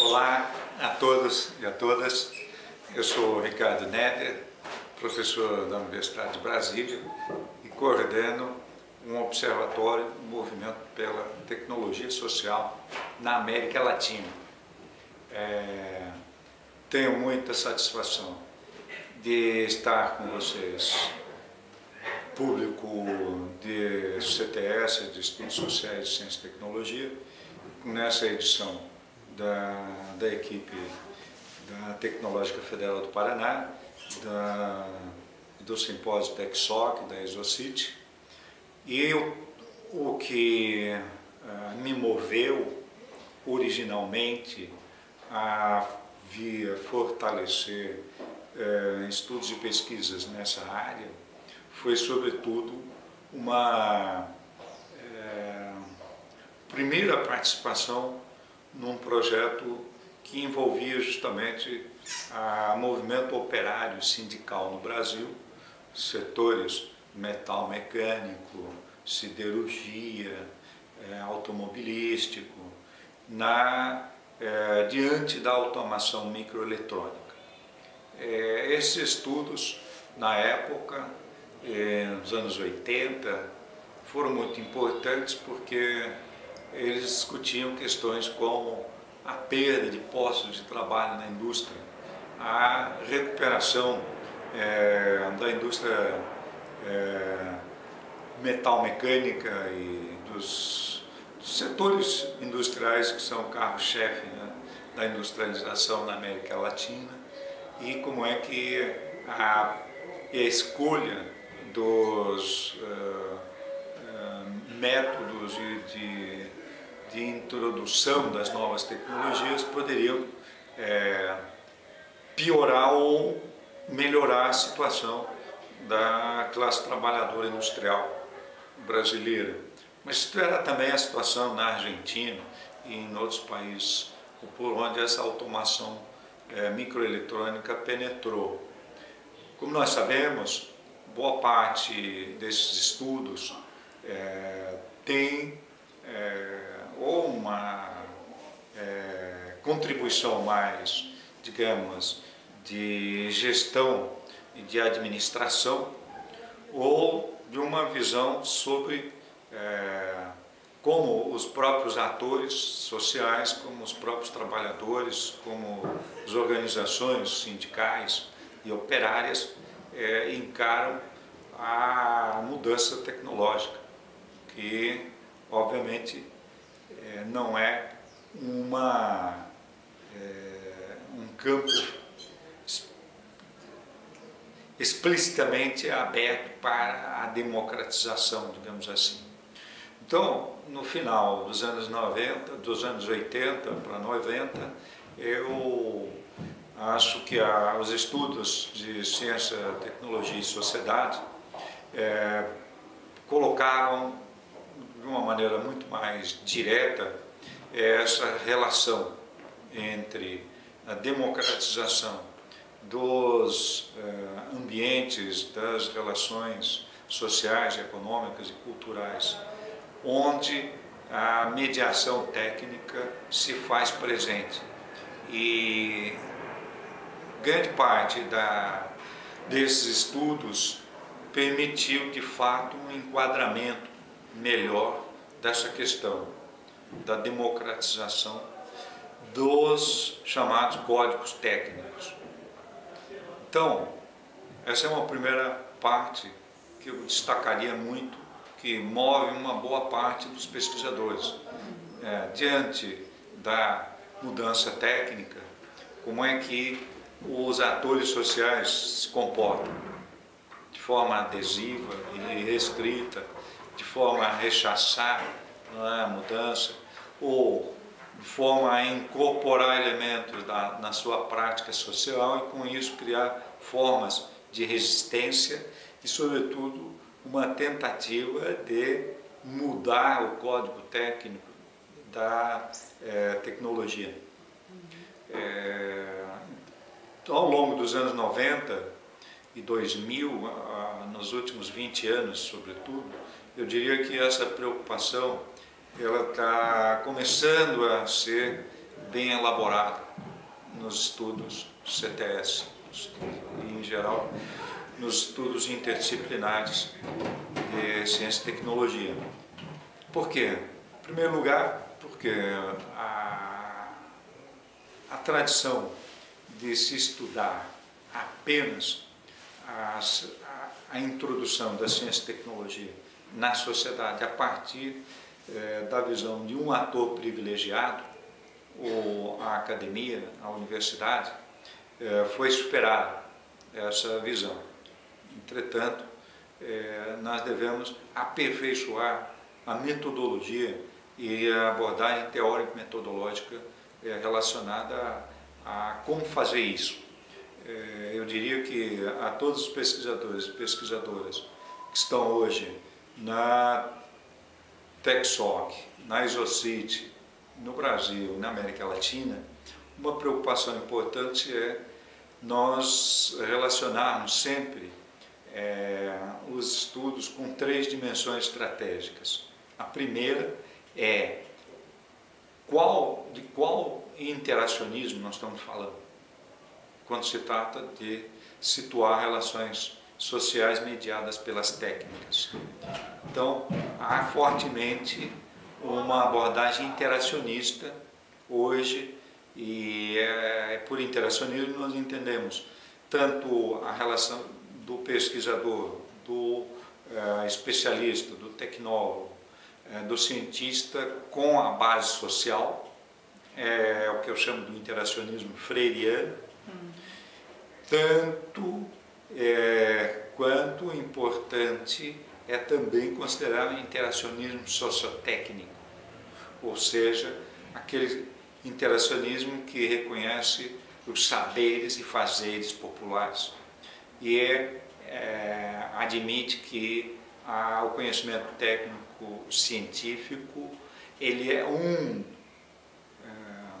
Olá a todos e a todas. Eu sou Ricardo Neder, professor da Universidade de Brasília e coordeno um observatório do movimento pela tecnologia social na América Latina. Tenho muita satisfação de estar com vocês, público de CTS, de Estudos Sociais de Ciência e Tecnologia, nessa edição da equipe da Tecnológica Federal do Paraná, do Simpósio TechSoc, da Exocity. E o que me moveu originalmente a vir fortalecer estudos e pesquisas nessa área foi, sobretudo, uma primeira participação num projeto que envolvia justamente o movimento operário sindical no Brasil, setores metal mecânico, siderurgia, automobilístico, diante da automação microeletrônica. Esses estudos, na época, nos anos 80, foram muito importantes porque eles discutiam questões como a perda de postos de trabalho na indústria, a recuperação da indústria metal-mecânica e dos setores industriais que são o carro-chefe, né, da industrialização na América Latina, e como é que a escolha dos métodos de introdução das novas tecnologias poderiam piorar ou melhorar a situação da classe trabalhadora industrial brasileira. Mas isso era também a situação na Argentina e em outros países por onde essa automação microeletrônica penetrou. Como nós sabemos, boa parte desses estudos tem ou uma contribuição mais, digamos, de gestão e de administração, ou de uma visão sobre como os próprios atores sociais, como os próprios trabalhadores, como as organizações sindicais e operárias encaram a mudança tecnológica, que obviamente não é um campo explicitamente aberto para a democratização, digamos assim. Então, no final dos anos 90, dos anos 80 para 90, eu acho que os estudos de ciência, tecnologia e sociedade colocaram de uma maneira muito mais direta essa relação entre a democratização dos ambientes, das relações sociais, econômicas e culturais, onde a mediação técnica se faz presente. E grande parte desses estudos permitiu, de fato, um enquadramento melhor dessa questão da democratização dos chamados códigos técnicos. Então, essa é uma primeira parte que eu destacaria muito, que move uma boa parte dos pesquisadores. Diante da mudança técnica, como é que os atores sociais se comportam? De forma adesiva e restrita, de forma a rechaçar a mudança, ou de forma a incorporar elementos na sua prática social e com isso criar formas de resistência e, sobretudo, uma tentativa de mudar o código técnico da tecnologia. Então, ao longo dos anos 90 e 2000, nos últimos 20 anos, sobretudo, eu diria que essa preocupação ela está começando a ser bem elaborada nos estudos CTS e, em geral, nos estudos interdisciplinares de ciência e tecnologia. Por quê? Em primeiro lugar, porque a tradição de se estudar apenas a introdução da ciência e tecnologia na sociedade a partir da visão de um ator privilegiado, ou a academia, a universidade, foi superada essa visão. Entretanto, nós devemos aperfeiçoar a metodologia e a abordagem teórico-metodológica relacionada a como fazer isso. Eu diria que a todos os pesquisadores e pesquisadoras que estão hoje na TechSoc, na ISOCIT, no Brasil, na América Latina, uma preocupação importante é nós relacionarmos sempre os estudos com 3 dimensões estratégicas. A primeira é de qual interacionismo nós estamos falando, quando se trata de situar relações sociais mediadas pelas técnicas. Então, há fortemente uma abordagem interacionista hoje, e por interacionismo nós entendemos tanto a relação do pesquisador, do especialista, do tecnólogo, do cientista com a base social, é o que eu chamo do interacionismo freiriano, tanto quanto importante é também considerar o interacionismo sociotécnico, ou seja, aquele interacionismo que reconhece os saberes e fazeres populares e admite que o conhecimento técnico científico ele é um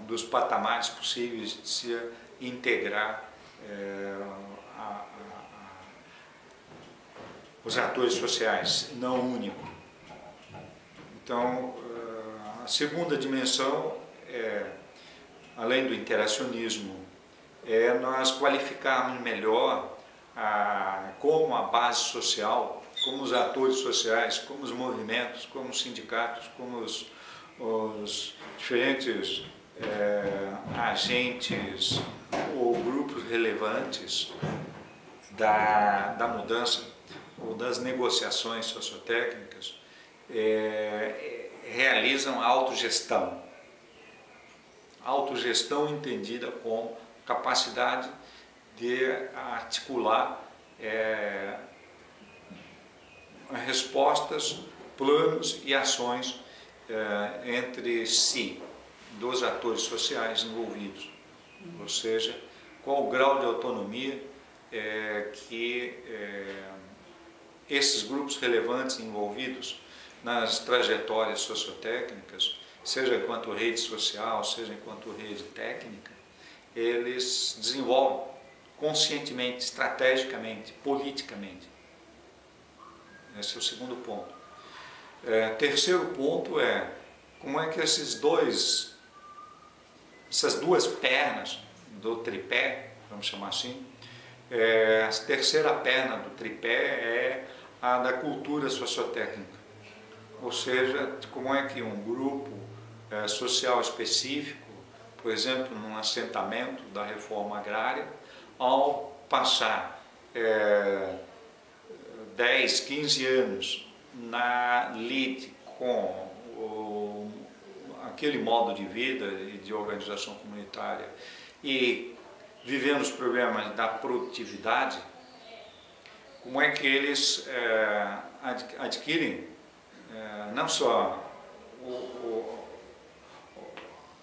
dos patamares possíveis de se integrar os atores sociais, não único. Então, a segunda dimensão, além do interacionismo, nós qualificarmos melhor como a base social, como os atores sociais, como os movimentos, como os sindicatos, como os diferentes agentes ou grupos relevantes da mudança ou das negociações sociotécnicas realizam autogestão. Autogestão entendida como capacidade de articular respostas, planos e ações entre si, dos atores sociais envolvidos. Ou seja, qual o grau de autonomia que esses grupos relevantes envolvidos nas trajetórias sociotécnicas, seja enquanto rede social, seja enquanto rede técnica, eles desenvolvem conscientemente, estrategicamente, politicamente. Esse é o segundo ponto. Terceiro ponto é como é que essas duas pernas do tripé, vamos chamar assim, a terceira perna do tripé é a da cultura sociotécnica, ou seja, como é que um grupo social específico, por exemplo, num assentamento da reforma agrária, ao passar 10, 15 anos na lide com aquele modo de vida e de organização comunitária e vivendo os problemas da produtividade, como é que eles adquirem não só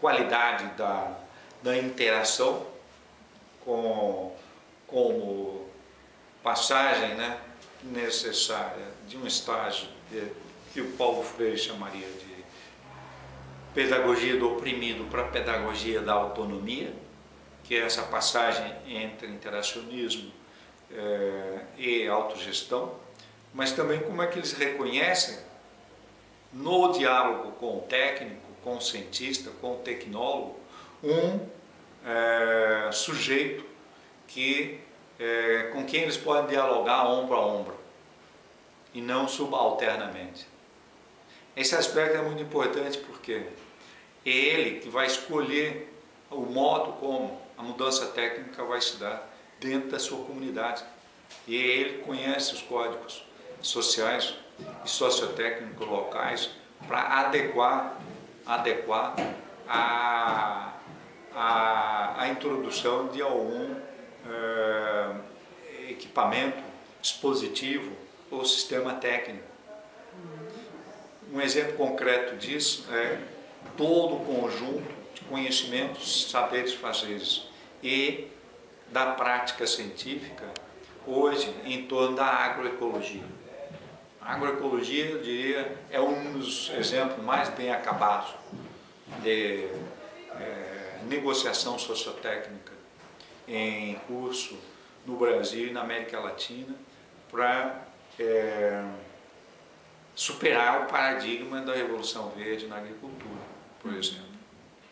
qualidade da interação como passagem, né, necessária de um estágio que o Paulo Freire chamaria de pedagogia do oprimido para a pedagogia da autonomia, que é essa passagem entre interacionismo e autogestão, mas também como é que eles reconhecem no diálogo com o técnico, com o cientista, com o tecnólogo, um sujeito com quem eles podem dialogar ombro a ombro e não subalternamente. Esse aspecto é muito importante porque é ele que vai escolher o modo como a mudança técnica vai se dar dentro da sua comunidade. E ele conhece os códigos sociais e sociotécnicos locais para adequar a introdução de algum equipamento, dispositivo ou sistema técnico. Um exemplo concreto disso é todo o conjunto de conhecimentos, saberes, fazeres e da prática científica hoje em torno da agroecologia. A agroecologia, eu diria, é um dos exemplos mais bem acabados de negociação sociotécnica em curso no Brasil e na América Latina para superar o paradigma da Revolução Verde na agricultura, por exemplo.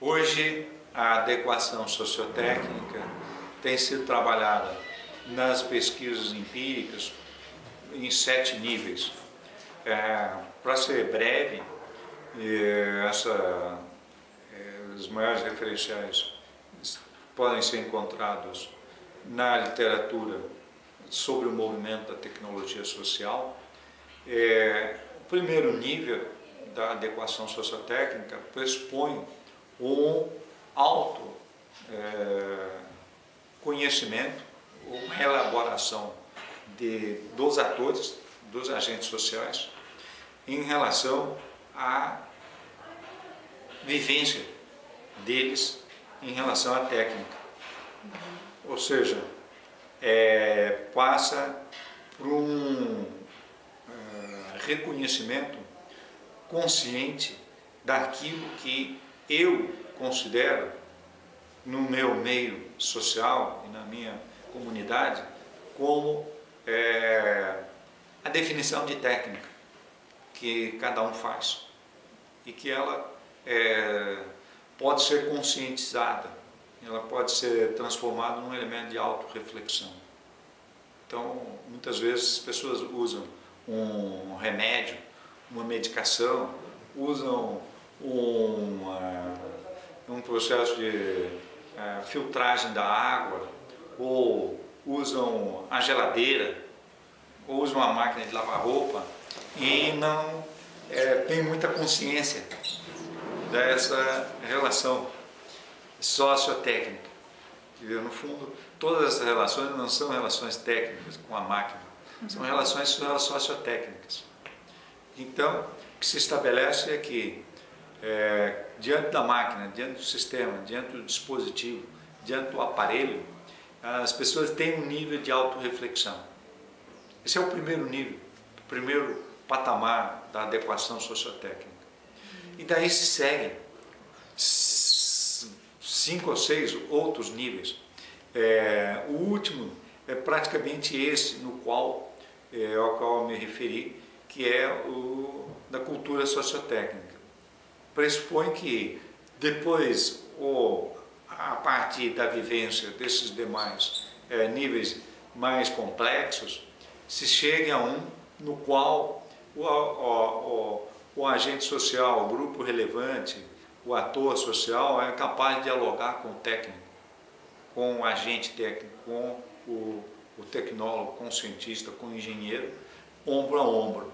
Hoje, a adequação sociotécnica tem sido trabalhada nas pesquisas empíricas em 7 níveis. Para ser breve, os maiores referenciais podem ser encontrados na literatura sobre o movimento da tecnologia social. O primeiro nível da adequação sociotécnica pressupõe um conhecimento, uma elaboração dos atores, dos agentes sociais, em relação à vivência deles em relação à técnica. Ou seja, passa por um reconhecimento consciente daquilo que eu considero no meu meio social e na minha comunidade como a definição de técnica que cada um faz e que ela pode ser conscientizada, ela pode ser transformada num elemento de autorreflexão. Então, muitas vezes as pessoas usam um remédio, uma medicação, usam um processo de filtragem da água, ou usam a geladeira, ou usam a máquina de lavar roupa e não tem muita consciência dessa relação sociotécnica. No fundo, todas essas relações não são relações técnicas com a máquina, são relações sociotécnicas. Então, o que se estabelece é que, diante da máquina, diante do sistema, diante do dispositivo, diante do aparelho, as pessoas têm um nível de autorreflexão. Esse é o primeiro nível, o primeiro patamar da adequação sociotécnica. E daí se seguem 5 ou 6 outros níveis. O último é praticamente esse ao qual eu me referi, que é o da cultura sociotécnica. Pressupõe que depois, a partir da vivência desses demais níveis mais complexos, se chegue a um no qual o agente social, o grupo relevante, o ator social é capaz de dialogar com o técnico, com o agente técnico, com o tecnólogo, com o cientista, com o engenheiro, ombro a ombro.